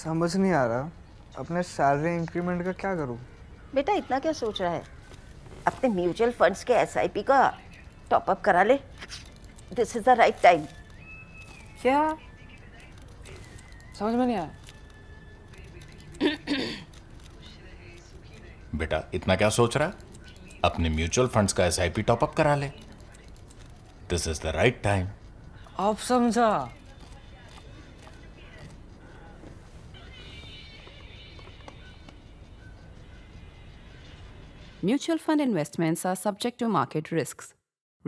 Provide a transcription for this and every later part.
समझ नहीं आ रहा अपने सैलरी इंक्रीमेंट का क्या करूं। बेटा इतना क्या सोच रहा है? अपने म्यूचुअल फंड्स के एसआईपी का टॉप अप करा ले। This is the right time. क्या समझ में नहीं आया? बेटा इतना क्या सोच रहा है? अपने म्यूचुअल फंड्स का एसआईपी टॉपअप करा ले। This is the right time. अब समझा। Mutual fund investments are subject to market risks.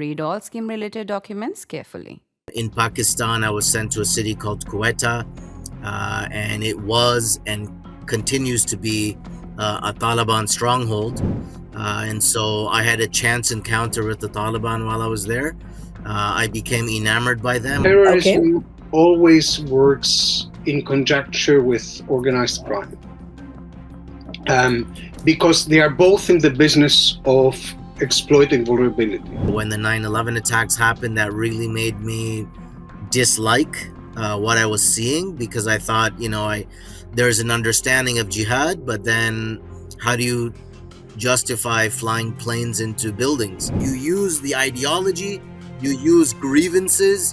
Read all scheme-related documents carefully. In Pakistan, I was sent to a city called Quetta, and it was and continues to be a Taliban stronghold. And so I had a chance encounter with the Taliban while I was there. I became enamored by them. Terrorism always works in conjunction with organized crime. Because they are both in the business of exploiting vulnerability. When the 9/11 attacks happened, that really made me dislike what I was seeing, because I thought, there's an understanding of jihad, but then how do you justify flying planes into buildings? You use the ideology, you use grievances,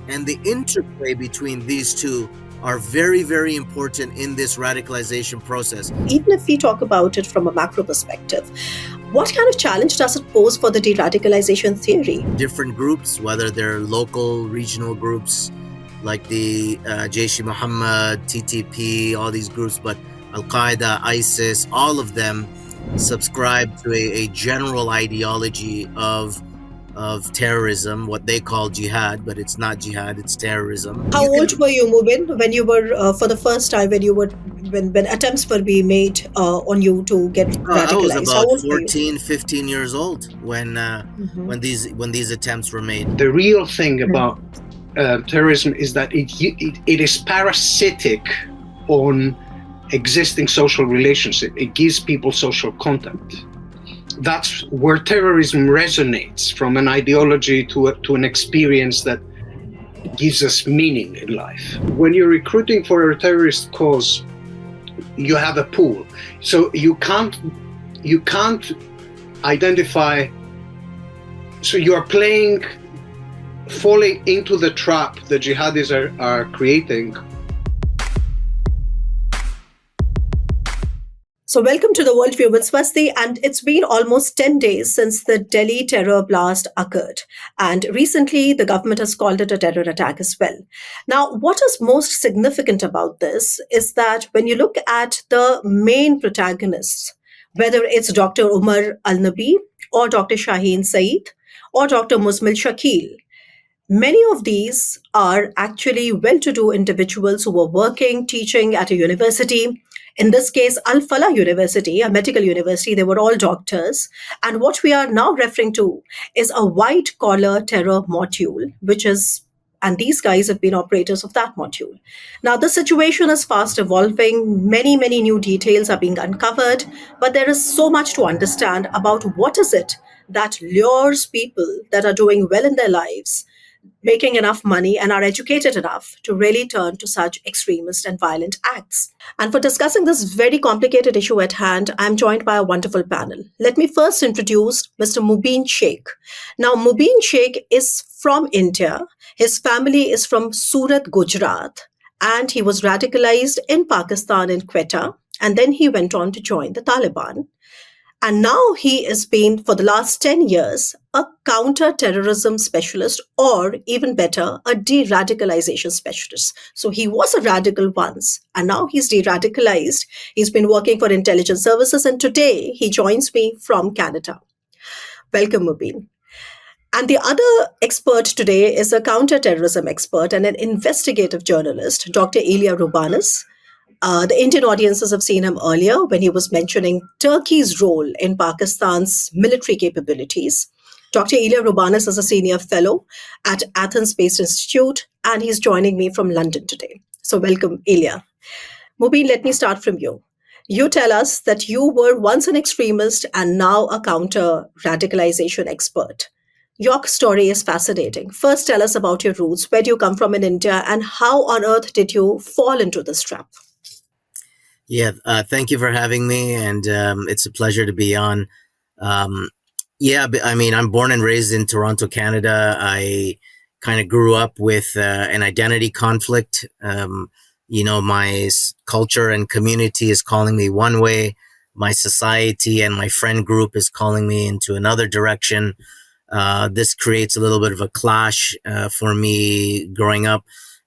and the interplay between these two are very, very important in this radicalization process. Even if we talk about it from a macro perspective, what kind of challenge does it pose for the deradicalization theory? Different groups, whether they're local, regional groups like the Jaish-e-Mohammed, TTP, all these groups, but Al-Qaeda, ISIS, all of them subscribe to a general ideology of terrorism, what they call jihad, but it's not jihad, it's terrorism. How old were you, Mubin, when you were for the first time when attempts were being made on you to get radicalized? I was about 14, 15 years old when these attempts were made. The real thing about terrorism is that it is parasitic on existing social relationship. It gives people social contact. That's where terrorism resonates, from an ideology to an experience that gives us meaning in life. When you're recruiting for a terrorist cause, you have a pool, so you can't identify. So you are falling into the trap the jihadis are creating. So welcome to the Worldview with Swasti, and it's been almost 10 days since the Delhi terror blast occurred. And recently, the government has called it a terror attack as well. Now, what is most significant about this is that when you look at the main protagonists, whether it's Dr. Umar Al-Nabi or Dr. Shaheen Saeed or Dr. Musmil Shakil, many of these are actually well-to-do individuals who were working, teaching at a university. In this case, Al-Falah University, a medical university, they were all doctors. And what we are now referring to is a white-collar terror module, and these guys have been operators of that module. Now, the situation is fast evolving. Many, many new details are being uncovered, but there is so much to understand about what is it that lures people that are doing well in their lives, making enough money, and are educated enough to really turn to such extremist and violent acts. And for discussing this very complicated issue at hand, I'm joined by a wonderful panel. Let me first introduce Mr. Mubin Shaikh. Now, Mubin Shaikh is from India. His family is from Surat, Gujarat, and he was radicalized in Pakistan in Quetta, and then he went on to join the Taliban. And now he has been, for the last 10 years, a counter-terrorism specialist, or even better, a deradicalization specialist. So he was a radical once, and now he's deradicalized. He's been working for intelligence services, and today he joins me from Canada. Welcome, Mubin. And the other expert today is a counter-terrorism expert and an investigative journalist, Dr. Ilia Roubanis. The Indian audiences have seen him earlier when he was mentioning Turkey's role in Pakistan's military capabilities. Dr. Ilia Roubanis is a senior fellow at Athens-based institute, and he's joining me from London today. So welcome, Ilia. Mubin, let me start from you. You tell us that you were once an extremist and now a counter-radicalization expert. Your story is fascinating. First, tell us about your roots. Where do you come from in India, and how on earth did you fall into this trap? Yeah, thank you for having me, and it's a pleasure to be on. Um, yeah, I mean, I'm born and raised in Toronto, Canada. I kind of grew up with an identity conflict. My culture and community is calling me one way, my society and my friend group is calling me into another direction. This creates a little bit of a clash for me growing up.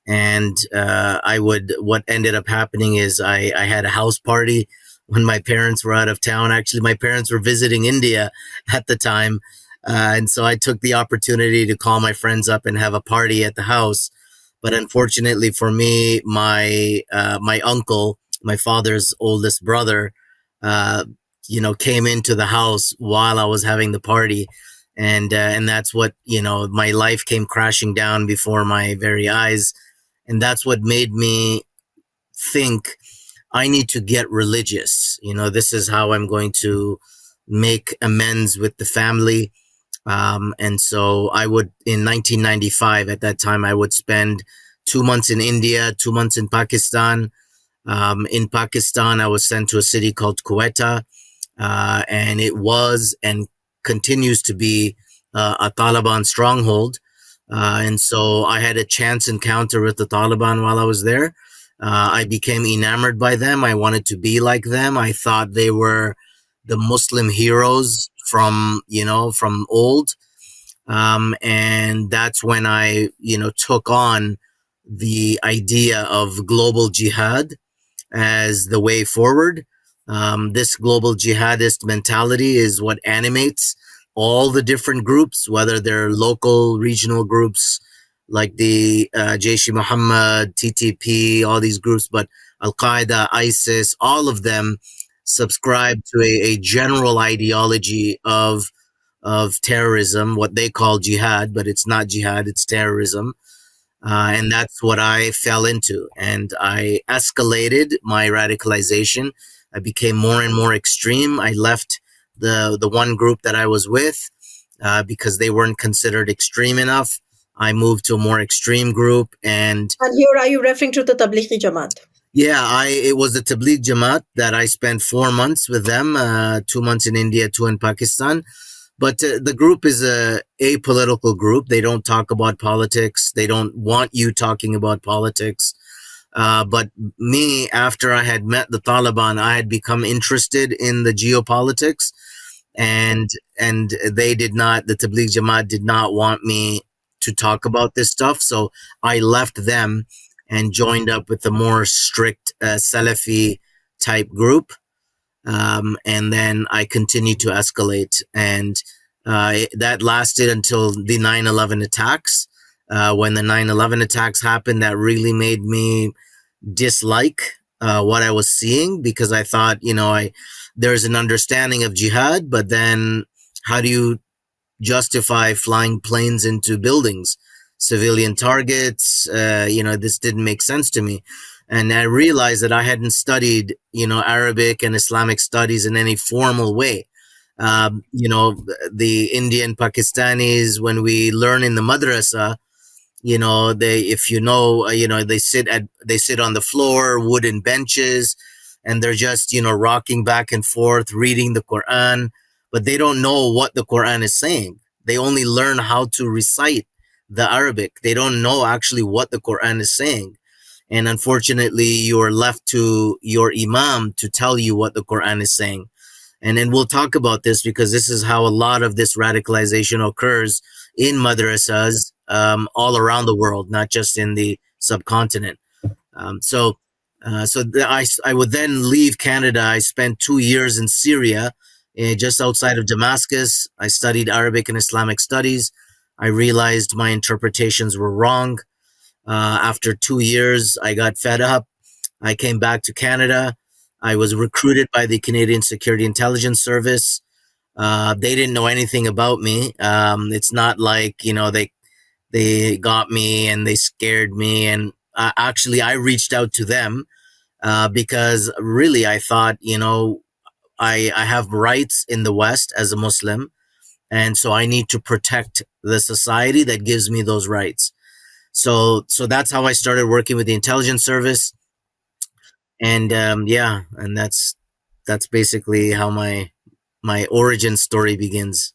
And what ended up happening is I had a house party when my parents were out of town. Actually, my parents were visiting India at the time. And so I took the opportunity to call my friends up and have a party at the house. But unfortunately for me, my uncle, my father's oldest brother, uh, came into the house while I was having the party, and that's what my life came crashing down before my very eyes, and that's what made me think I need to get religious. This is how I'm going to make amends with the family. And so I would, in 1995, at that time, I would spend 2 months in India, 2 months in Pakistan. In Pakistan, I was sent to a city called Quetta, and it was and continues to be a Taliban stronghold. And so I had a chance encounter with the Taliban while I was there. I became enamored by them. I wanted to be like them. I thought they were the Muslim heroes from old. And that's when I, took on the idea of global jihad as the way forward. This global jihadist mentality is what animates all the different groups, whether they're local, regional groups like the Jaish-e-Muhammad, TTP, all these groups, but Al-Qaeda, ISIS, all of them subscribe to a general ideology of terrorism, what they call jihad, but it's not jihad, it's terrorism. And that's what I fell into. And I escalated my radicalization. I became more and more extreme. I left the one group that I was with because they weren't considered extreme enough. I moved to a more extreme group, and here are you referring to the Tablighi Jamaat? yeah, it was the Tabligh Jamaat that I spent 4 months with them, 2 months in India, two in Pakistan. But the group is a apolitical group. They don't talk about politics. They don't want you talking about politics. But me, after I had met the Taliban, I had become interested in the geopolitics, and they did not. The Tabligh Jamaat did not want me to talk about this stuff, so I left them and joined up with the more strict Salafi type group. And then I continued to escalate, and that lasted until the 9/11 attacks. When the 9/11 attacks happened, that really made me dislike what I was seeing, because I thought, there's an understanding of jihad, but then how do you justify flying planes into buildings, civilian targets? This didn't make sense to me. And I realized that I hadn't studied, Arabic and Islamic studies in any formal way. The Indian Pakistanis, when we learn in the madrasa, they sit on the floor, wooden benches, and they're just, rocking back and forth, reading the Quran, but they don't know what the Quran is saying. They only learn how to recite the Arabic. They don't know actually what the Quran is saying. And unfortunately, you're left to your imam to tell you what the Quran is saying. And then we'll talk about this, because this is how a lot of this radicalization occurs in madrasas all around the world, not just in the subcontinent. I would then leave Canada. I spent 2 years in Syria, just outside of Damascus. I studied Arabic and Islamic studies. I realized my interpretations were wrong. After 2 years, I got fed up. I came back to Canada. I was recruited by the Canadian Security Intelligence Service. They didn't know anything about me. It's not like, they got me and they scared me. And actually, I reached out to them because really I thought, I have rights in the West as a Muslim. And so I need to protect the society that gives me those rights. So that's how I started working with the intelligence service. And yeah, and that's basically how my origin story begins.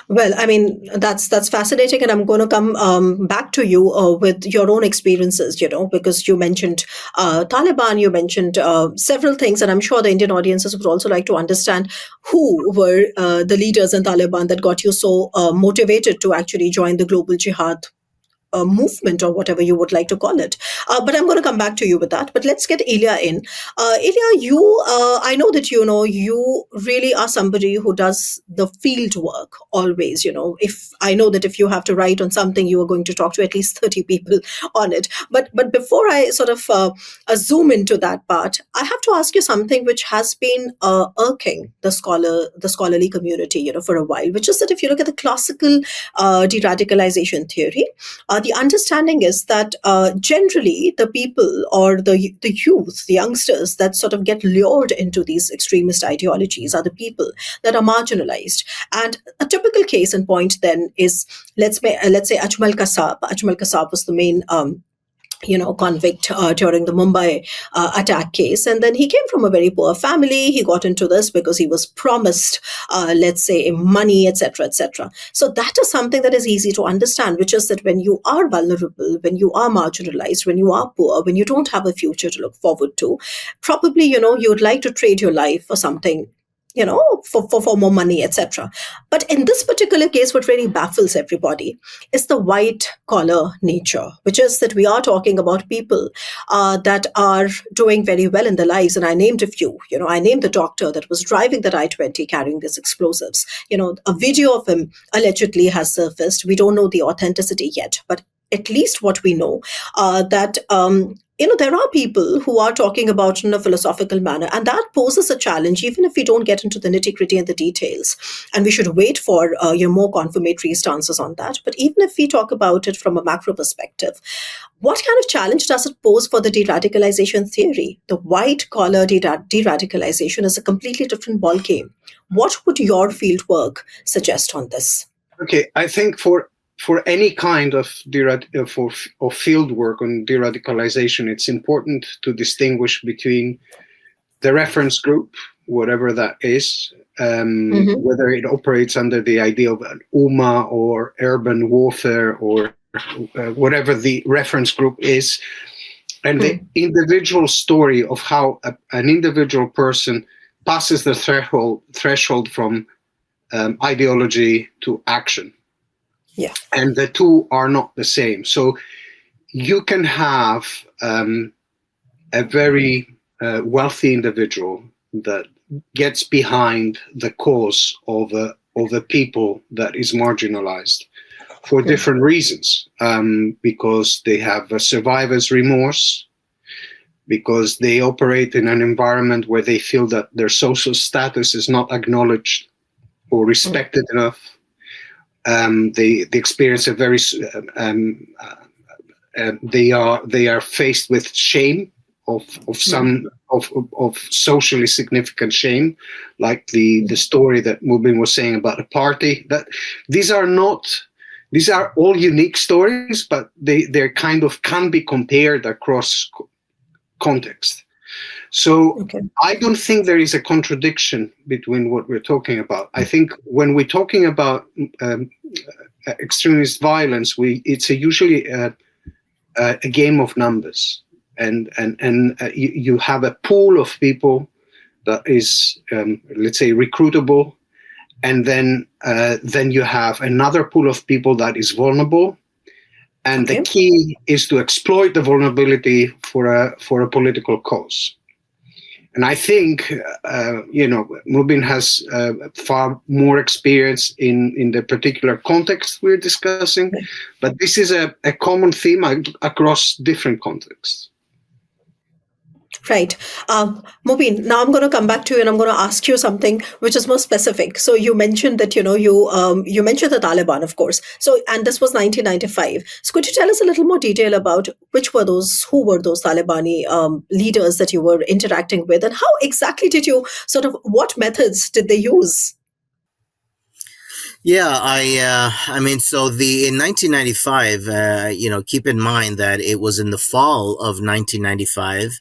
Well, I mean, that's fascinating, and I'm going to come back to you with your own experiences. Because you mentioned Taliban, you mentioned several things, and I'm sure the Indian audiences would also like to understand who were the leaders in Taliban that got you so motivated to actually join the global jihad movement, or whatever you would like to call it. But I'm going to come back to you with that. But let's get Ilia in. Ilia, I know that you really are somebody who does the field work always. If I know that if you have to write on something, you are going to talk to at least 30 people on it. But before I sort of zoom into that part, I have to ask you something which has been irking the scholarly community, for a while, which is that if you look at the classical de-radicalization theory, the understanding is that generally the people or the youth, the youngsters that sort of get lured into these extremist ideologies are the people that are marginalized. And a typical case in point then is, let's say Ajmal Kasab. Ajmal Kasab was the main convict during the Mumbai attack case. And then he came from a very poor family. He got into this because he was promised, let's say, money, etc., etc. So that is something that is easy to understand, which is that when you are vulnerable, when you are marginalized, when you are poor, when you don't have a future to look forward to, probably, you'd like to trade your life for something, for more money, etc. But in this particular case, what really baffles everybody is the white collar nature, which is that we are talking about people that are doing very well in their lives. And I named a few. I named the doctor that was driving that I-20 carrying these explosives. A video of him allegedly has surfaced. We don't know the authenticity yet, but at least what we know, that there are people who are talking about it in a philosophical manner, and that poses a challenge, even if we don't get into the nitty-gritty and the details. And we should wait for your more confirmatory stances on that. But even if we talk about it from a macro perspective, what kind of challenge does it pose for the de-radicalization theory? The white-collar de-radicalization is a completely different ballgame. What would your field work suggest on this? Okay, I think for any kind of field work on deradicalization, it's important to distinguish between the reference group, whatever that is, whether it operates under the idea of an Ummah or urban warfare or whatever the reference group is, and the individual story of how an individual person passes the threshold from ideology to action. Yeah. And the two are not the same. So you can have a very wealthy individual that gets behind the cause of a people that is marginalized for different reasons, because they have a survivor's remorse, because they operate in an environment where they feel that their social status is not acknowledged or respected enough. They experience a very they are faced with shame of socially significant shame, like the story that Mubin was saying about the party. That these are all unique stories, but they kind of can be compared across context. So I don't think there is a contradiction between what we're talking about. I think when we're talking about extremist violence, it's usually a game of numbers, and you have a pool of people that is, let's say, recruitable, and then you have another pool of people that is vulnerable. And the key is to exploit the vulnerability for a political cause. And I think, Mubin has far more experience in the particular context we're discussing, but this is a common theme across different contexts. Right. Mubin, now I'm going to come back to you and I'm going to ask you something which is more specific. So you mentioned that, you mentioned the Taliban, of course. So, and this was 1995. So could you tell us a little more detail about who were those Talibani leaders that you were interacting with, and how exactly did you what methods did they use? Yeah, I mean, so in 1995, keep in mind that it was in the fall of 1995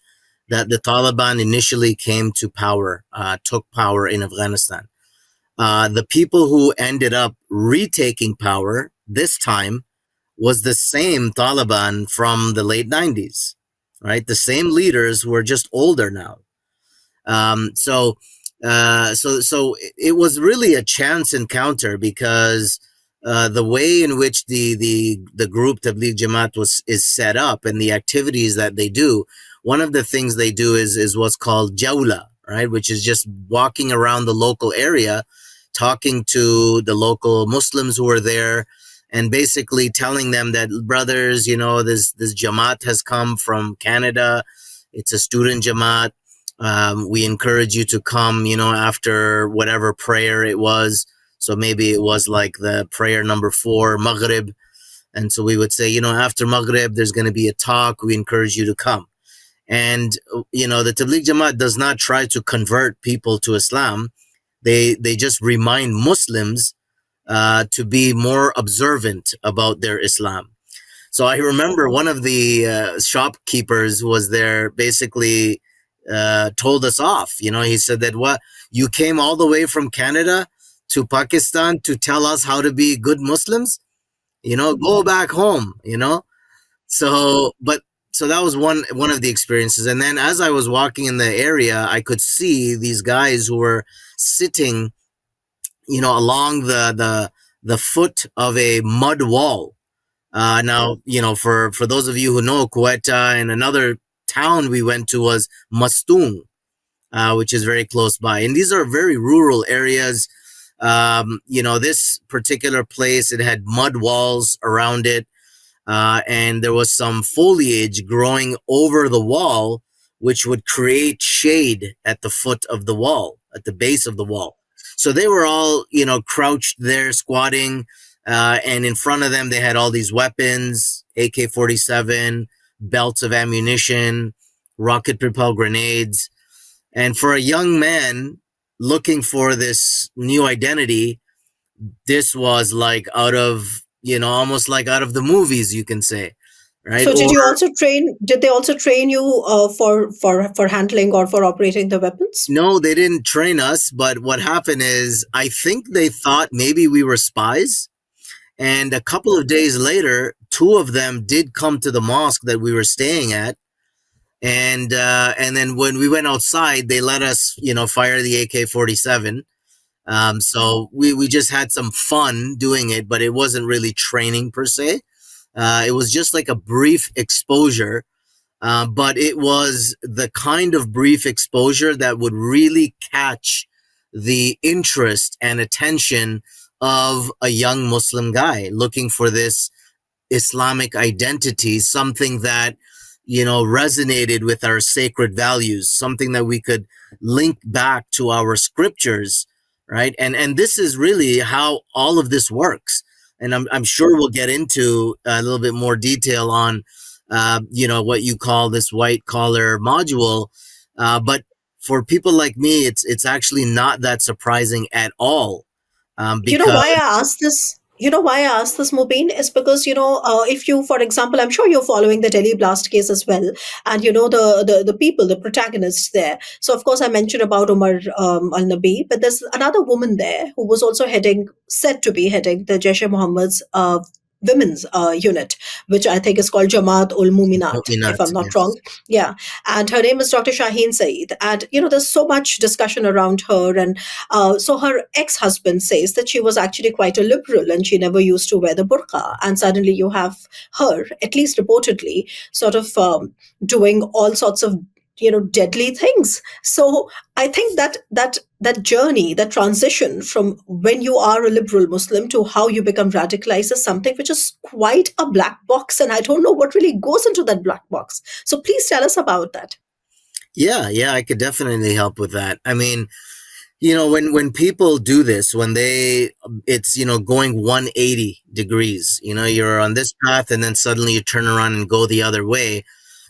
that the Taliban initially came to power, took power in Afghanistan. The people who ended up retaking power this time was the same Taliban from the late 90s, right? The same leaders who are just older now. So it was really a chance encounter because the way in which the group Tabligh Jamaat is set up and the activities that they do, one of the things they do is what's called jawla, right? Which is just walking around the local area, talking to the local Muslims who are there, and basically telling them that, brothers, you know, this Jamaat has come from Canada. It's a student Jamaat. We encourage you to come, you know, after whatever prayer it was. So maybe it was like the prayer number 4, Maghrib. And so we would say, you know, after Maghrib, there's going to be a talk. We encourage you to come. And, you know, the Tabligh Jamaat does not try to convert people to Islam. They just remind Muslims to be more observant about their Islam. So I remember one of the shopkeepers who was there basically told us off. You know, he said that, what, you came all the way from Canada to Pakistan to tell us how to be good Muslims? You know, go back home, you know? So that was one of the experiences. And then as I was walking in the area, I could see these guys who were sitting, you know, along the foot of a mud wall. Now, you know, for those of you who know Quetta, and another town we went to was Mastung, which is very close by. And these are very rural areas. You know, this particular place, it had mud walls around it. And there was some foliage growing over the wall, which would create shade at the foot of the wall, at the base of the wall. So they were all, you know, crouched there, squatting. And in front of them, they had all these weapons, AK-47, belts of ammunition, rocket-propelled grenades. And for a young man looking for this new identity, this was like out of, you know, almost like out of the movies, you can say, right? So did they also train you for handling or for operating the weapons? No, they didn't train us. But what happened is, I think they thought maybe we were spies. And a couple of days later, 2 of them did come to the mosque that we were staying at. And then when we went outside, they let us, you know, fire the AK-47. So we just had some fun doing it, but it wasn't really training per se. It was just like a brief exposure. But it was the kind of brief exposure that would really catch the interest and attention of a young Muslim guy looking for this Islamic identity, something that, you know, resonated with our sacred values, something that we could link back to our scriptures, right? And this is really how all of this works. And I'm sure we'll get into a little bit more detail on, you know, what you call this white collar module. But for people like me, it's actually not that surprising at all. You know Because why I asked this? You know why I asked this, Mubin, is because, you know, if you, for example, I'm sure you're following the Delhi blast case as well, and you know the people, the protagonists there. So of course I mentioned about Umar Al Nabi, but there's another woman there who was also said to be heading the Jaish-e Mohammed's women's unit, which I think is called Jamaat ul Muminat, if I'm not wrong. Yeah. And her name is Dr. Shaheen Saeed. And, you know, there's so much discussion around her. And so her ex-husband says that she was actually quite a liberal and she never used to wear the burqa. And suddenly you have her, at least reportedly, sort of doing all sorts of, you know, deadly things. So I think that journey, that transition from when you are a liberal Muslim to how you become radicalized is something which is quite a black box. And I don't know what really goes into that black box. So please tell us about that. Yeah, I could definitely help with that. I mean, you know, when people do this, it's, you know, going 180 degrees, you know, you're on this path and then suddenly you turn around and go the other way.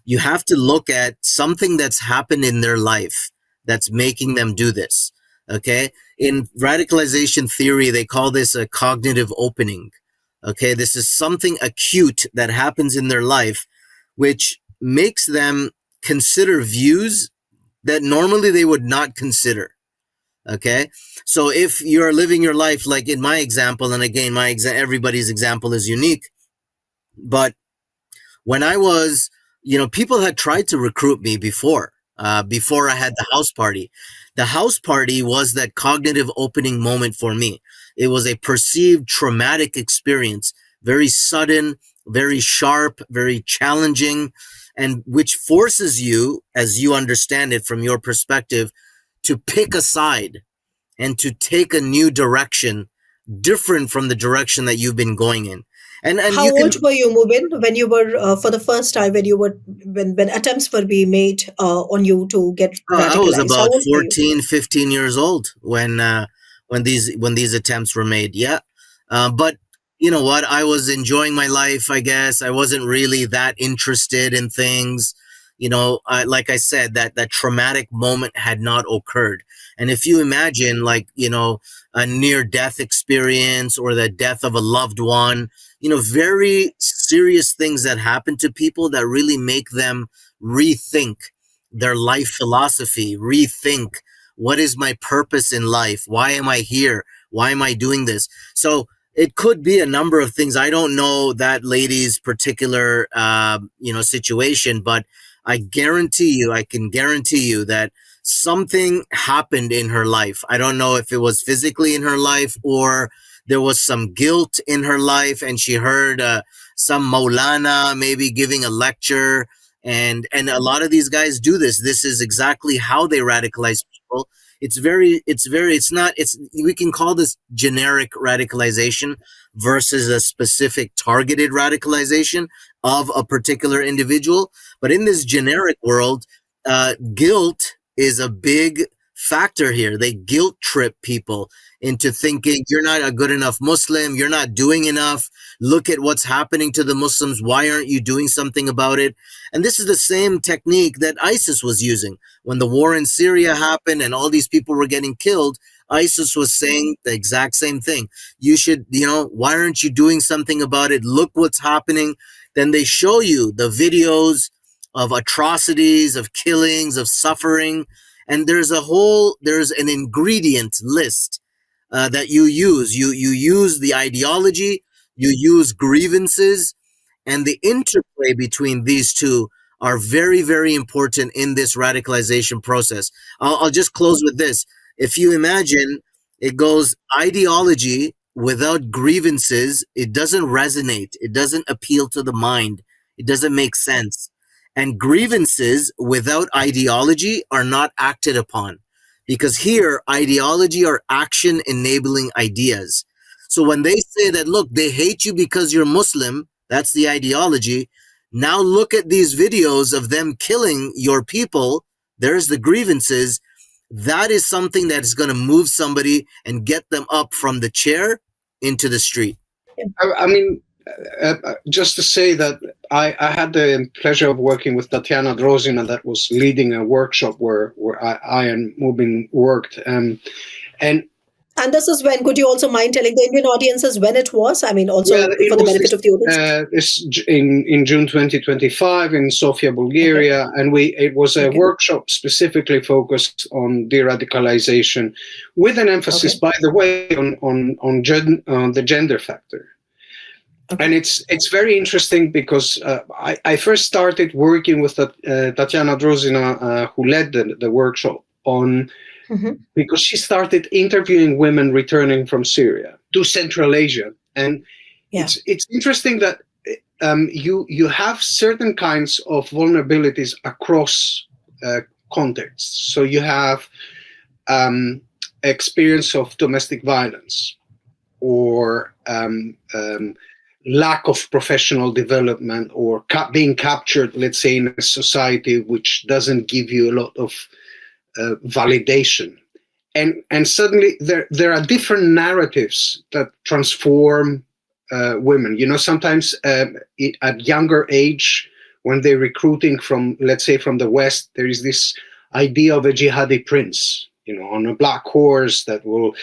You have to look at something that's happened in their life that's making them do this. Okay. In radicalization theory, they call this a cognitive opening. Okay. This is something acute that happens in their life, which makes them consider views that normally they would not consider. Okay, so if you're living your life like in my example, and again, everybody's example is unique, but when I was, people had tried to recruit me before I had the house party. The house party was that cognitive opening moment for me. It was a perceived traumatic experience, very sudden, very sharp, very challenging, and which forces you, as you understand it from your perspective, to pick a side and to take a new direction different from the direction that you've been going in. And How you can, old were you, Mubin, when you were for the first time when attempts were being made on you to get I was radicalized? How about old were you? 14, 15 years old when these attempts were made. Yeah. But you know what? I was enjoying my life, I guess. I wasn't really that interested in things. Like I said, that traumatic moment had not occurred. And if you imagine a near death experience or the death of a loved one, very serious things that happen to people that really make them rethink their life philosophy, rethink what is my purpose in life? Why am I here? Why am I doing this? So it could be a number of things. I don't know that lady's particular, situation, but I can guarantee you that something happened in her life. I don't know if it was physically in her life or there was some guilt in her life and she heard some Maulana maybe giving a lecture. And a lot of these guys do this. This is exactly how they radicalize people. We can call this generic radicalization versus a specific targeted radicalization of a particular individual. But in this generic world, guilt is a big factor here. They guilt trip people into thinking you're not a good enough Muslim, you're not doing enough. Look at what's happening to the Muslims. Why aren't you doing something about it? And this is the same technique that ISIS was using. When the war in Syria happened and all these people were getting killed, ISIS was saying the exact same thing. You should, why aren't you doing something about it? Look what's happening. Then they show you the videos of atrocities, of killings, of suffering. And there's an ingredient list that you use. You use the ideology, you use grievances, and the interplay between these two are very, very important in this radicalization process. I'll just close with this. If you imagine, it goes ideology without grievances, it doesn't resonate. It doesn't appeal to the mind. It doesn't make sense. And grievances without ideology are not acted upon. Because here, ideology are action enabling ideas. So when they say that, look, they hate you because you're Muslim, that's the ideology. Now look at these videos of them killing your people. There's the grievances. That is something that is going to move somebody and get them up from the chair into the street. I mean, just to say that I had the pleasure of working with Tatiana Drozina that was leading a workshop where I and Mubin worked. And this is when, could you also mind telling the Indian audiences when it was? I mean, also for the benefit of the audience. It's in June 2025 in Sofia, Bulgaria. Okay. And it was a workshop specifically focused on deradicalization with an emphasis, by the way, on the gender factor. Okay. And it's very interesting because I first started working with Tatiana Drozina, who led the workshop on, because she started interviewing women returning from Syria to Central Asia. And it's interesting that you have certain kinds of vulnerabilities across contexts. So you have experience of domestic violence or lack of professional development or being captured, let's say, in a society which doesn't give you a lot of validation. And suddenly there are different narratives that transform women. Sometimes at younger age, when they're recruiting from, let's say, from the West, there is this idea of a jihadi prince, on a black horse that will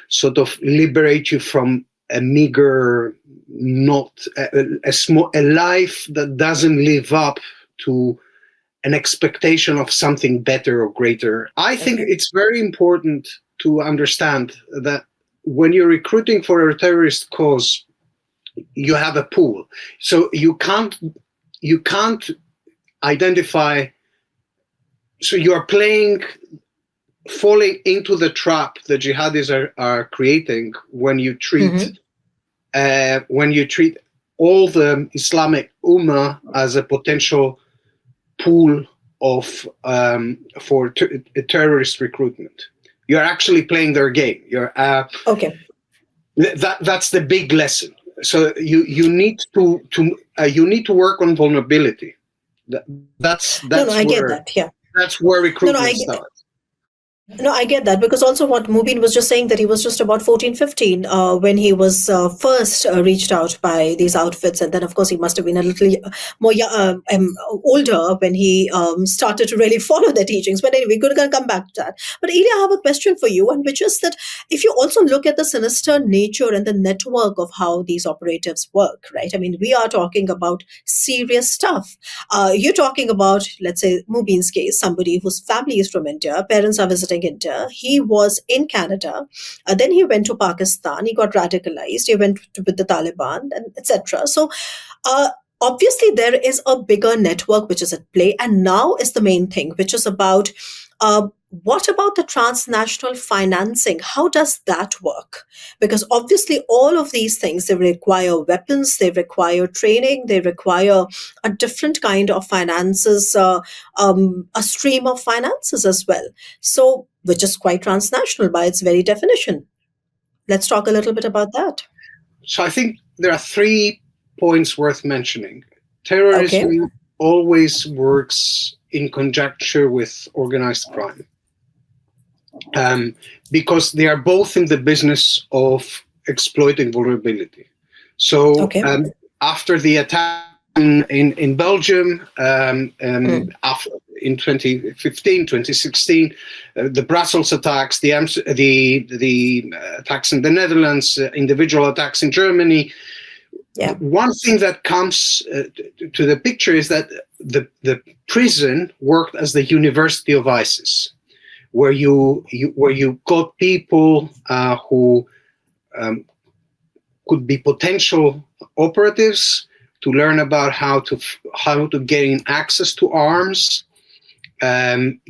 sort of liberate you from a meager, not a life that doesn't live up to an expectation of something better or greater. I think it's very important to understand that when you're recruiting for a terrorist cause, you have a pool. So you can't identify. So you are falling into the trap the jihadis are creating when you treat all the Islamic Ummah as a potential pool of for terrorist recruitment. You're actually playing their game. You're that's the big lesson. So you need to work on vulnerability. That's I get that. Yeah. That's where recruitment starts. No, I get that, because also what Mubin was just saying, that he was just about 14, 15 when he was first reached out by these outfits. And then, of course, he must have been a little more older when he started to really follow their teachings. But anyway, we're going to come back to that. But Ilia, I have a question for you, and which is that if you also look at the sinister nature and the network of how these operatives work, right? I mean, we are talking about serious stuff. You're talking about, let's say, Mubin's case, somebody whose family is from India, parents are visiting India. He was in Canada. Then he went to Pakistan. He got radicalized. He went with the Taliban, and etc. So obviously there is a bigger network which is at play. And now is the main thing, which is about what about the transnational financing? How does that work? Because obviously all of these things, they require weapons, they require training, they require a different kind of finances, a stream of finances as well. So, which is quite transnational by its very definition. Let's talk a little bit about that. So I think there are 3 points worth mentioning. Terrorism always works in conjunction with organized crime. Because they are both in the business of exploiting vulnerability. So after the attack in Belgium, after, in 2015, 2016, the Brussels attacks, the attacks in the Netherlands, individual attacks in Germany, one thing that comes to the picture is that the prison worked as the university of ISIS, where you got people who could be potential operatives to learn about how to gain access to arms,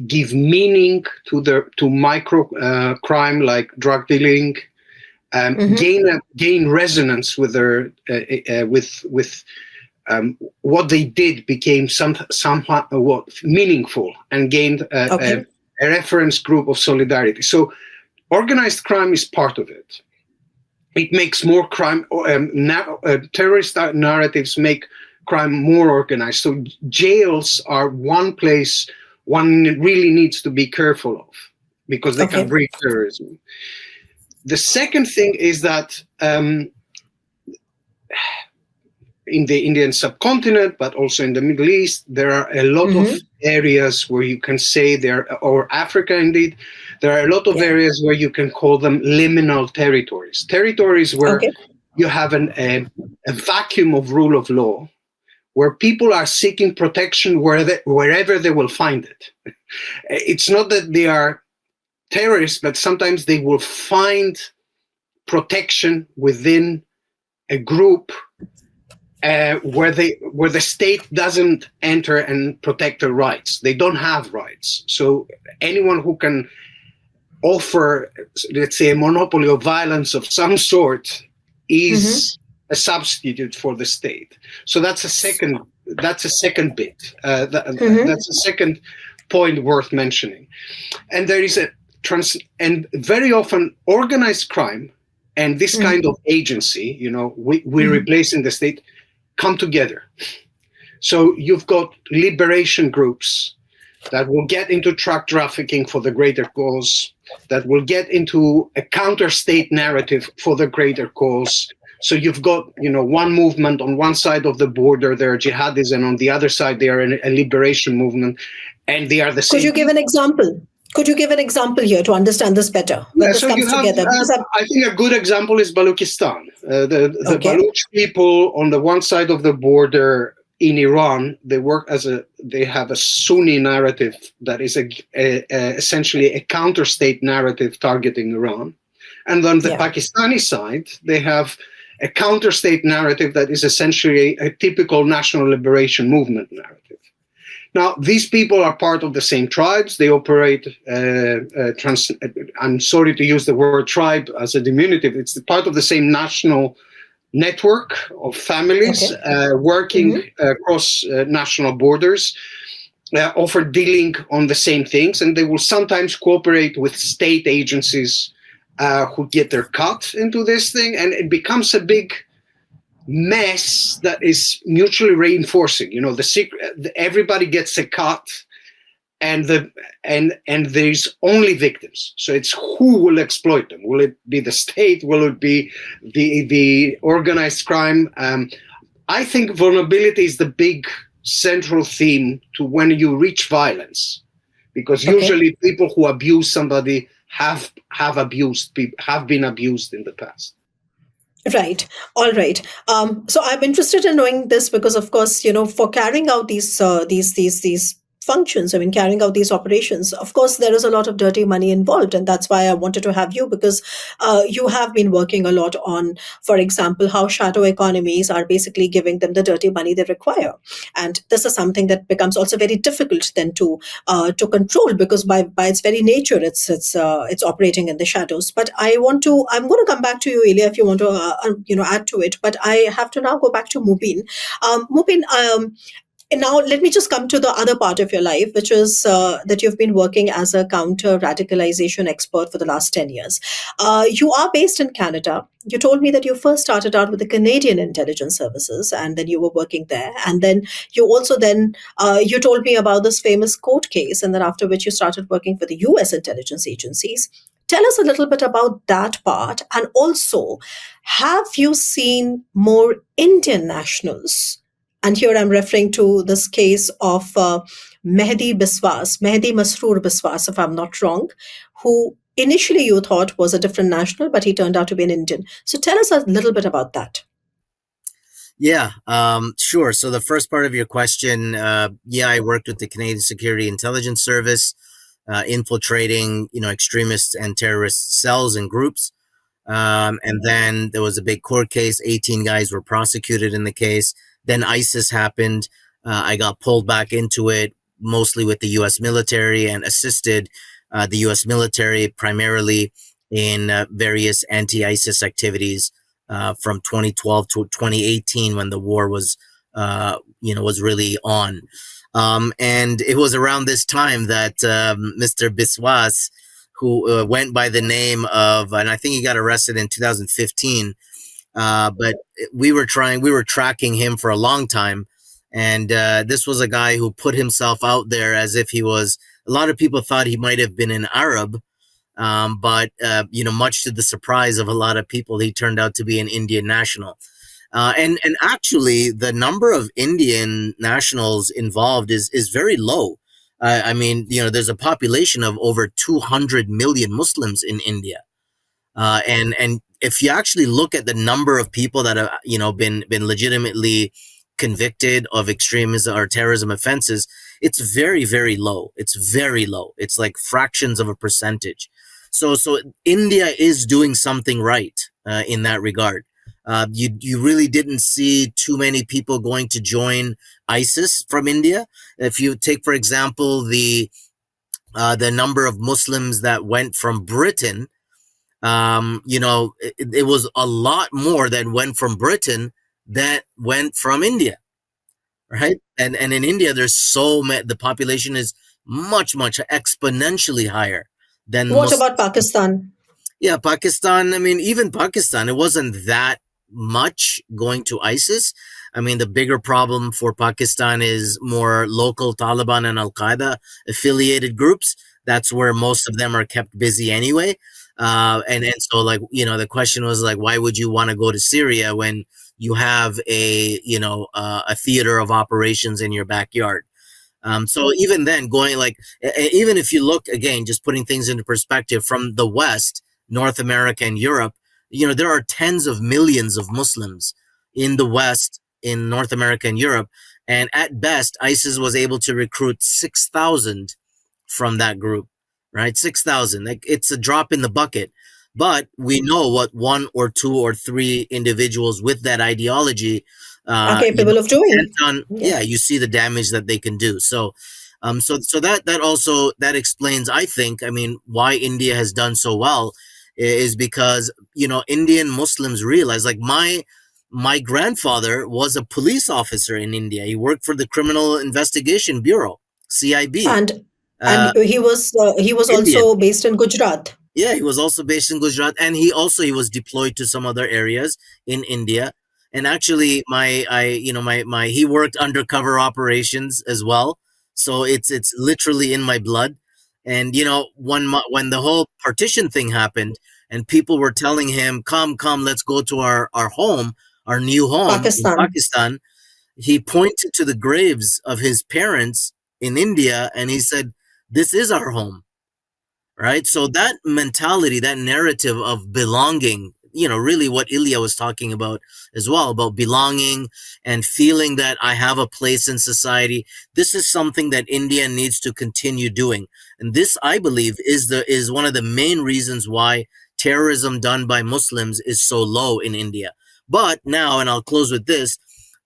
give meaning to micro crime like drug dealing, gain resonance with their with what they did became somewhat meaningful, and gained a reference group of solidarity. So organized crime is part of it. It makes more crime, terrorist narratives make crime more organized. So jails are one place one really needs to be careful of, because they can breed terrorism. The second thing is that in the Indian subcontinent, but also in the Middle East, there are a lot of areas where you can say or Africa indeed, there are a lot of areas where you can call them liminal territories. Territories where you have a vacuum of rule of law, where people are seeking protection wherever they will find it. It's not that they are terrorists, but sometimes they will find protection within a group where the state doesn't enter and protect their rights. They don't have rights. So anyone who can offer, let's say, a monopoly of violence of some sort is a substitute for the state. So that's a second bit. That's a second point worth mentioning. And there is and very often organized crime and this kind of agency, we replacing the state, come together. So you've got liberation groups that will get into drug trafficking for the greater cause, that will get into a counter-state narrative for the greater cause. So you've got, one movement on one side of the border, there are jihadis, and on the other side, they are a liberation movement, and they are the same. Could you give an example? Could you give an example here to understand this better? When this comes together? I think a good example is Balochistan. The Baloch people on the one side of the border in Iran, they have a Sunni narrative that is essentially a counter-state narrative targeting Iran. And on the Pakistani side, they have a counter-state narrative that is essentially a typical national liberation movement narrative. Now, these people are part of the same tribes. They operate, I'm sorry to use the word tribe as a diminutive, it's part of the same national network of families working across national borders, often dealing on the same things, and they will sometimes cooperate with state agencies who get their cut into this thing, and it becomes a big mess that is mutually reinforcing. The secret, everybody gets a cut, and there's only victims. So it's who will exploit them. Will it be the state? Will it be the organized crime? I think vulnerability is the big central theme to when you reach violence, because usually people who abuse somebody have been abused in the past. Right. All right. So I'm interested in knowing this because, of course, for carrying out these functions, carrying out these operations, of course, there is a lot of dirty money involved. And that's why I wanted to have you, because you have been working a lot on, for example, how shadow economies are basically giving them the dirty money they require. And this is something that becomes also very difficult then to control, because by its very nature, it's operating in the shadows. But I'm going to come back to you, Ilia, if you want to add to it. But I have to now go back to Mubin. Mubin, and now let me just come to the other part of your life, which is that you've been working as a counter-radicalization expert for the last 10 years. You are based in Canada. You told me that you first started out with the Canadian intelligence services, and then you were working there. And then you also you told me about this famous court case, and then after which you started working for the US intelligence agencies. Tell us a little bit about that part. And also, have you seen more Indian nationals? And here I'm referring to this case of Mehdi Masroor Biswas, if I'm not wrong, who initially you thought was a different national, but he turned out to be an Indian. So tell us a little bit about that. Yeah, sure. So the first part of your question, I worked with the Canadian Security Intelligence Service, infiltrating, extremist and terrorist cells and groups. And then there was a big court case. 18 guys were prosecuted in the case. Then ISIS happened. I got pulled back into it, mostly with the U.S. military, and assisted the U.S. military primarily in various anti-ISIS activities from 2012 to 2018, when the war was really on. And it was around this time that Mr. Biswas, who went by the name of, and I think he got arrested in 2015, but we were tracking him for a long time. And this was a guy who put himself out there as if he was, a lot of people thought he might have been an Arab, but much to the surprise of a lot of people, he turned out to be an Indian national. And actually, the number of Indian nationals involved is very low. There's a population of over 200 million Muslims in India. And if you actually look at the number of people that have, been legitimately convicted of extremism or terrorism offenses, it's very, very low. It's very low. It's like fractions of a percentage. So India is doing something right in that regard. You really didn't see too many people going to join ISIS from India. If you take, for example, the number of Muslims that went from Britain, it was a lot more that went from Britain that went from India, right? And in India, there's the population is much, much exponentially higher than. What about Pakistan? Yeah, Pakistan. Even Pakistan, it wasn't that much going to ISIS. The bigger problem for Pakistan is more local Taliban and Al-Qaeda affiliated groups. That's where most of them are kept busy anyway. And so, the question was why would you want to go to Syria when you have a theater of operations in your backyard? So even then, even if you look, again, just putting things into perspective, from the West, North America and Europe, there are tens of millions of Muslims in the West, in North America and Europe. And at best, ISIS was able to recruit 6,000 from that group, right? 6,000. Like, it's a drop in the bucket. But we know what one or two or three individuals with that ideology Are capable of doing. yeah, you see the damage that they can do. So that also that explains, I think, I mean, why India has done so well is because, you know, Indian Muslims realize, like, my grandfather was a police officer in India. He worked for the Criminal Investigation Bureau, CIB. And Uh, he was Indian. also based in Gujarat. Yeah, he was also based in Gujarat, and he was deployed to some other areas in India. And actually, he worked undercover operations as well. So it's literally in my blood. And you know, when the whole partition thing happened, and people were telling him, "Come, come, let's go to our home, our new home in Pakistan. Pakistan," he pointed to the graves of his parents in India, and he said, "This is our home." Right? So that mentality, that narrative of belonging, you know, really what Ilia was talking about as well, about belonging and feeling that I have a place in society. This is something that India needs to continue doing. And this, I believe, is one of the main reasons why terrorism done by Muslims is so low in India. But now, and I'll close with this,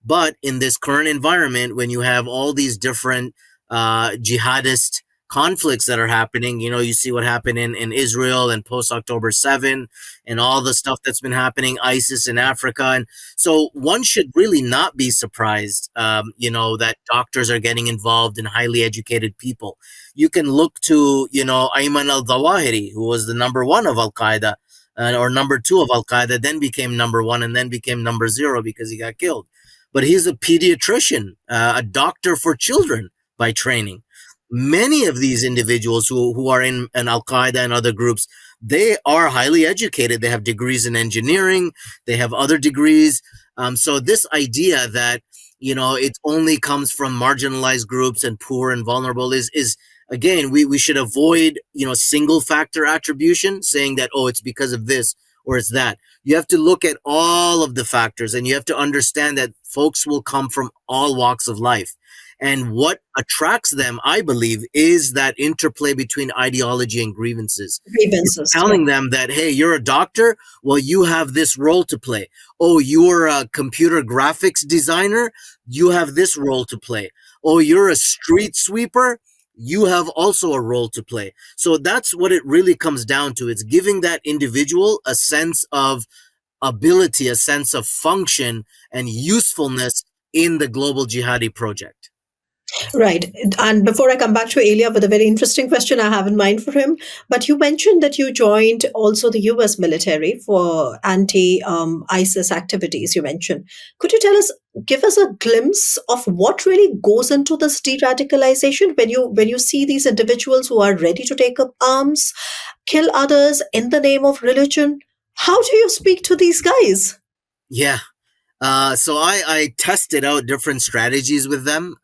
but in this current environment, when you have all these different jihadist conflicts that are happening, you know, you see what happened in Israel and post October 7 and all the stuff that's been happening, ISIS in Africa. And so one should really not be surprised, you know, that doctors are getting involved in highly educated people. You can look to, you know, Ayman al-Zawahiri, who was the number one of Al-Qaeda, or number two of Al-Qaeda, then became number one and then became number zero because he got killed. But he's a pediatrician, a doctor for children by training. Many of these individuals who are in Al-Qaeda and other groups, they are highly educated. They have degrees in engineering. They have other degrees. So this idea that, you know, it only comes from marginalized groups and poor and vulnerable is again, we should avoid, you know, single factor attribution, saying that, oh, it's because of this or it's that. You have to look at all of the factors, and you have to understand that folks will come from all walks of life. And what attracts them, I believe, is that interplay between ideology and grievances. Grievances. You're telling them that, hey, you're a doctor, well, you have this role to play. Oh, you're a computer graphics designer, you have this role to play. Oh, you're a street sweeper, you have also a role to play. So that's what it really comes down to. It's giving that individual a sense of ability, a sense of function and usefulness in the global jihadi project. Right. And before I come back to Elia with a very interesting question I have in mind for him, but you mentioned that you joined also the US military for anti-ISIS activities, you mentioned. Could you tell us, give us a glimpse of what really goes into this de-radicalization when you see these individuals who are ready to take up arms, kill others in the name of religion? How do you speak to these guys? Yeah. So I tested out different strategies with them,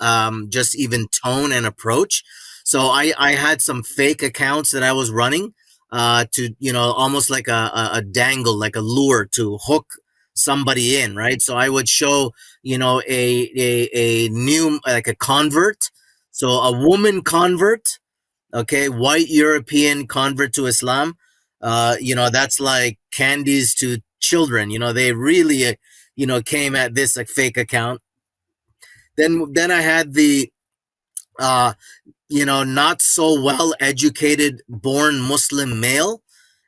just even tone and approach. So I had some fake accounts that I was running, to, you know, almost like a dangle, like a lure to hook somebody in, right? So I would show, you know, a new, like a convert. So a woman convert, okay, white European convert to Islam. You know, that's like candies to children. You know, they really, you know, came at this like fake account. Then I had the, you know, not so well educated born Muslim male,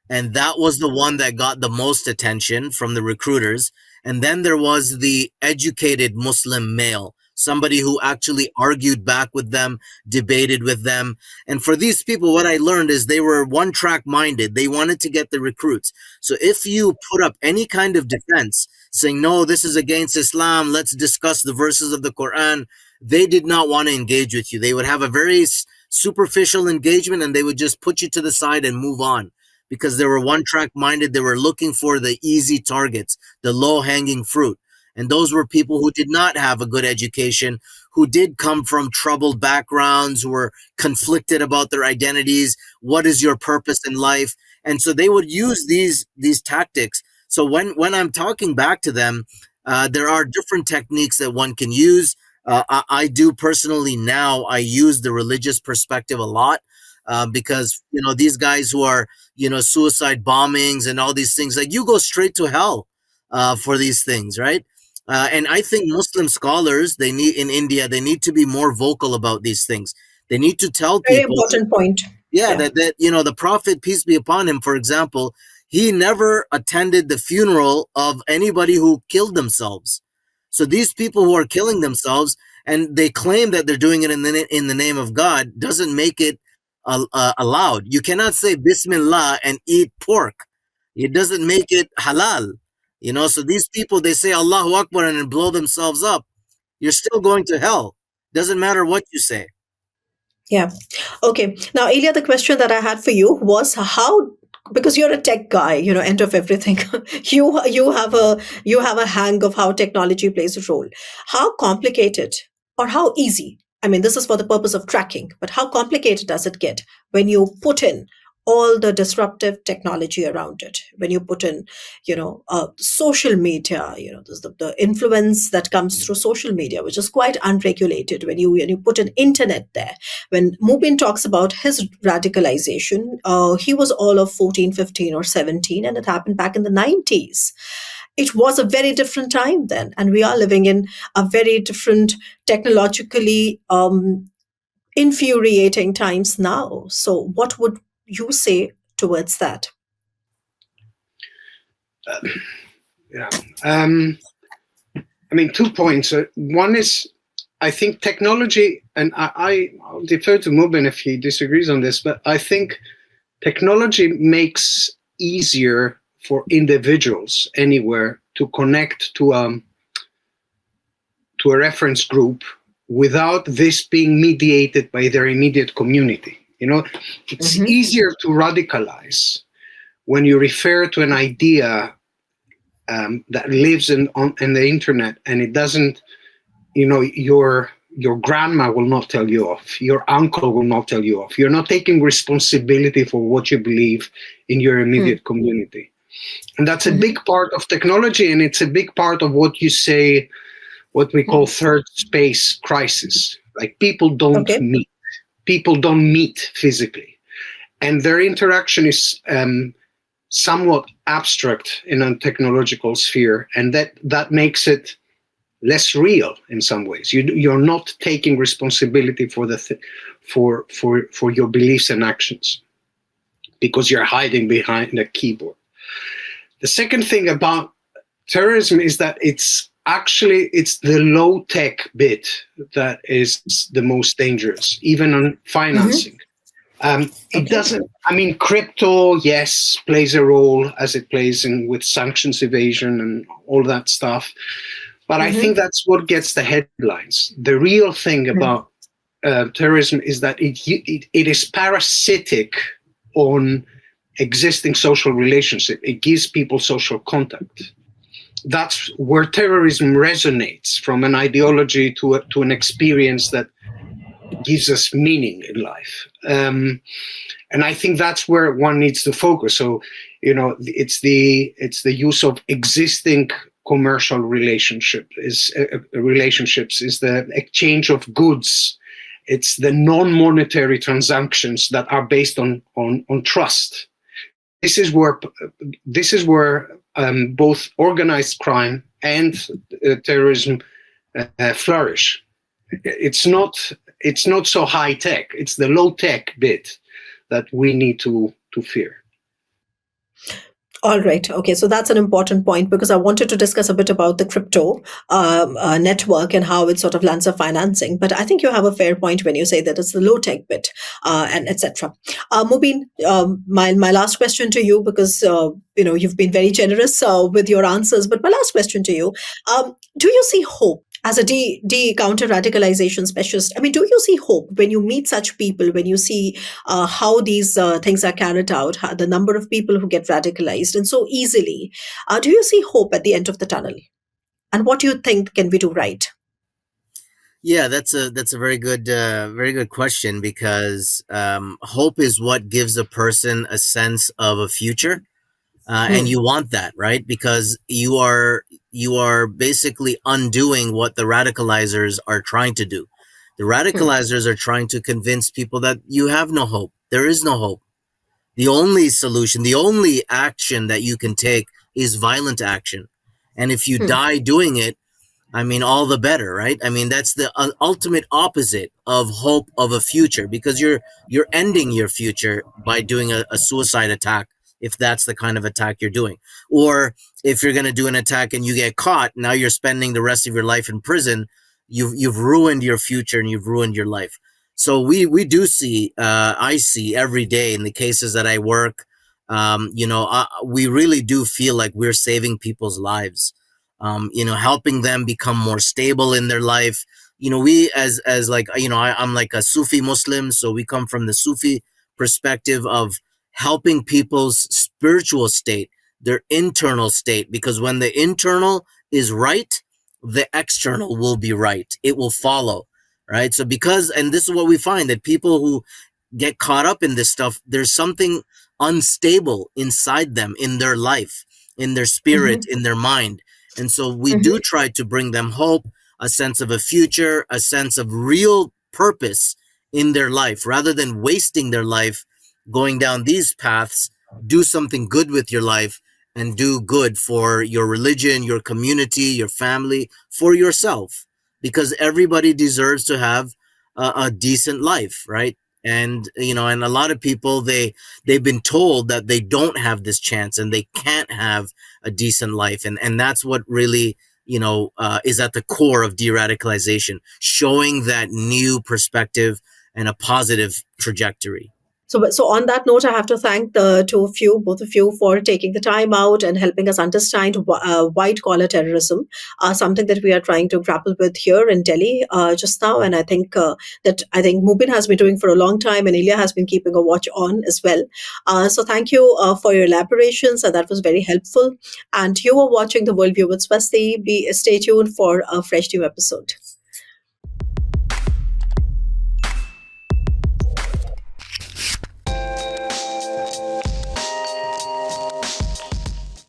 and that was the one that got the most attention from the recruiters. And then there was the educated Muslim male, somebody who actually argued back with them, debated with them. And for these people, what I learned is they were one track minded. They wanted to get the recruits. So if you put up any kind of defense saying, no, this is against Islam, let's discuss the verses of the Quran, they did not want to engage with you. They would have a very superficial engagement, and they would just put you to the side and move on, because they were one track minded. They were looking for the easy targets, the low hanging fruit. And those were people who did not have a good education, who did come from troubled backgrounds, who were conflicted about their identities. What is your purpose in life? And so they would use these tactics. So when I'm talking back to them, there are different techniques that one can use. I do personally now. I use the religious perspective a lot because these guys who are suicide bombings and all these things, like, you go straight to hell for these things, right? And I think Muslim scholars, in India, they need to be more vocal about these things. They need to tell Very people, important point. yeah, that the Prophet, peace be upon him, for example, he never attended the funeral of anybody who killed themselves. So these people who are killing themselves and they claim that they're doing it in the name of God doesn't make it allowed. You cannot say Bismillah and eat pork. It doesn't make it halal. So these people, they say Allahu Akbar and blow themselves up. You're still going to hell. Doesn't matter what you say. Yeah. Okay. Now, Ilia, the question that I had for you was how, because you're a tech guy, end of everything. you have a hang of how technology plays a role. How complicated or how easy? I mean, this is for the purpose of tracking, but how complicated does it get when you put in all the disruptive technology around it? When you put in, social media, there's the influence that comes through social media, which is quite unregulated. When you put an internet there, when Mubin talks about his radicalization, he was all of 14, 15 or 17, and it happened back in the 90s. It was a very different time then, and we are living in a very different technologically infuriating times now. So what would you say towards that? Yeah. I mean, 2 points. One is, I think technology, and I'll defer to Mubin if he disagrees on this, but I think technology makes easier for individuals anywhere to connect to a reference group without this being mediated by their immediate community. It's easier to radicalize when you refer to an idea that lives in the internet, and it doesn't, your grandma will not tell you off, your uncle will not tell you off. You're not taking responsibility for what you believe in your immediate community. And that's a big part of technology, and it's a big part of what you say, what we call third space crisis. Like, people don't meet. People don't meet physically. And their interaction is somewhat abstract in a technological sphere, and that makes it less real in some ways. You're not taking responsibility for for your beliefs and actions because you're hiding behind a keyboard. The second thing about terrorism is that it's the low tech bit that is the most dangerous, even on financing. It doesn't, I mean, crypto, yes, plays a role as it plays with sanctions evasion and all that stuff. But I think that's what gets the headlines. The real thing about terrorism is that it is parasitic on existing social relationship. It gives people social contact. That's where terrorism resonates, from an ideology to an experience that gives us meaning in life. And I think that's where one needs to focus. So, it's the use of existing commercial relationships, is the exchange of goods. It's the non-monetary transactions that are based on trust. This is where both organized crime and terrorism flourish. It's not so high tech. It's the low tech bit that we need to fear. All right. Okay. So that's an important point, because I wanted to discuss a bit about the crypto network and how it sort of lands up financing. But I think you have a fair point when you say that it's the low tech bit and etc. Mubin, my last question to you, because you've been very generous with your answers. But my last question to you: do you see hope? As a counter radicalization specialist, I mean, do you see hope when you meet such people, when you see how these things are carried out, the number of people who get radicalized and so easily? Do you see hope at the end of the tunnel? And what do you think can we do right? Yeah, that's a very good question, because hope is what gives a person a sense of a future. and you want that, right? Because you are basically undoing what the radicalizers are trying to do. The radicalizers are trying to convince people that you have no hope. There is no hope. The only solution, the only action that you can take is violent action. And if you die doing it, I mean, all the better, right? I mean, that's the ultimate opposite of hope of a future, because you're ending your future by doing a suicide attack, if that's the kind of attack you're doing. Or if you're going to do an attack and you get caught, now you're spending the rest of your life in prison. You've ruined your future and you've ruined your life. So we do see, I see every day in the cases that I work, we really do feel like we're saving people's lives. Helping them become more stable in their life. We as like, I'm like a Sufi Muslim, so we come from the Sufi perspective of helping people's spiritual state, their internal state, because when the internal is right, the external will be right. It will follow, right? So and this is what we find, that people who get caught up in this stuff, there's something unstable inside them, in their life, in their spirit, in their mind. And so we do try to bring them hope, a sense of a future, a sense of real purpose in their life, rather than wasting their life going down these paths. Do something good with your life, and do good for your religion, your community, your family, for yourself, because everybody deserves to have a decent life, right? And and a lot of people, they've been told that they don't have this chance and they can't have a decent life, and that's what really is at the core of de-radicalization, showing that new perspective and a positive trajectory. So on that note, I have to thank the two of you, both of you, for taking the time out and helping us understand white collar terrorism, something that we are trying to grapple with here in Delhi just now. And I think Mubin has been doing for a long time, and Ilia has been keeping a watch on as well. So thank you for your elaborations, and that was very helpful. And you were watching The Worldview with Swasti. Stay tuned for a fresh new episode.